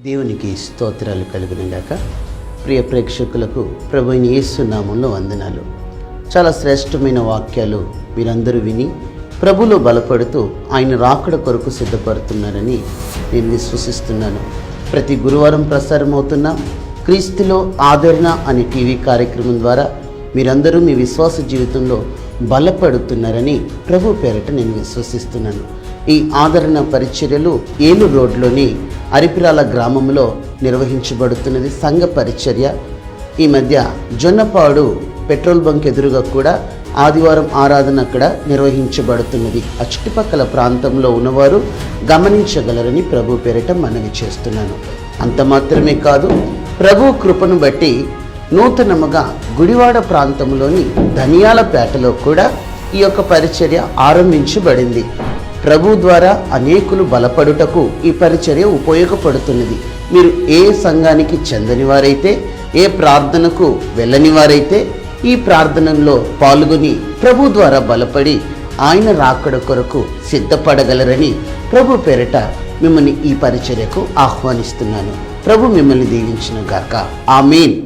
దేవునికి స్తోత్రాలు కలుగునుగాక. ప్రియ ప్రేక్షకులకు ప్రభువైన యేసు నామములో వందనాలు. చాలా శ్రేష్టమైన వాక్యాలు మీరందరూ విని ప్రభులో బలపడుతూ ఆయన రాకడ కొరకు సిద్ధపడుతున్నారని నేను విశ్వసిస్తున్నాను. ప్రతి గురువారం ప్రసారమవుతున్న క్రీస్తులో ఆదరణ అనే టీవీ కార్యక్రమం ద్వారా మీరందరూ మీ విశ్వాస జీవితంలో బలపడుతున్నారని ప్రభు పేరట నేను విశ్వసిస్తున్నాను. ఈ ఆదరణ పరిచర్యలు ఏలూరు రోడ్లోని అరిపిరాల గ్రామంలో నిర్వహించబడుతున్నది. సంఘ పరిచర్య ఈ మధ్య జొన్నపాడు పెట్రోల్ బంక్ ఎదురుగా కూడా ఆదివారం ఆరాధన అక్కడ నిర్వహించబడుతున్నది. ఆ చుట్టుపక్కల ప్రాంతంలో ఉన్నవారు గమనించగలరని ప్రభు పేరిట మనవి చేస్తున్నాను. అంత మాత్రమే కాదు, ప్రభు కృపను బట్టి నూతనముగా గుడివాడ ప్రాంతంలోని ధనియాలపేటలో కూడా ఈ యొక్క పరిచర్య ఆరంభించబడింది. ప్రభు ద్వారా అనేకులు బలపడుటకు ఈ పరిచర్య ఉపయోగపడుతున్నది. మీరు ఏ సంఘానికి చెందని వారైతే, ఏ ప్రార్థనకు వెళ్ళని వారైతే ఈ ప్రార్థనలో పాల్గొని ప్రభు ద్వారా బలపడి ఆయన రాకడ కొరకు సిద్ధపడగలరని ప్రభు పేరిట మిమ్మల్ని ఈ పరిచర్యకు ఆహ్వానిస్తున్నాను. ప్రభు మిమ్మల్ని దీవించును గాక. ఆమేన్.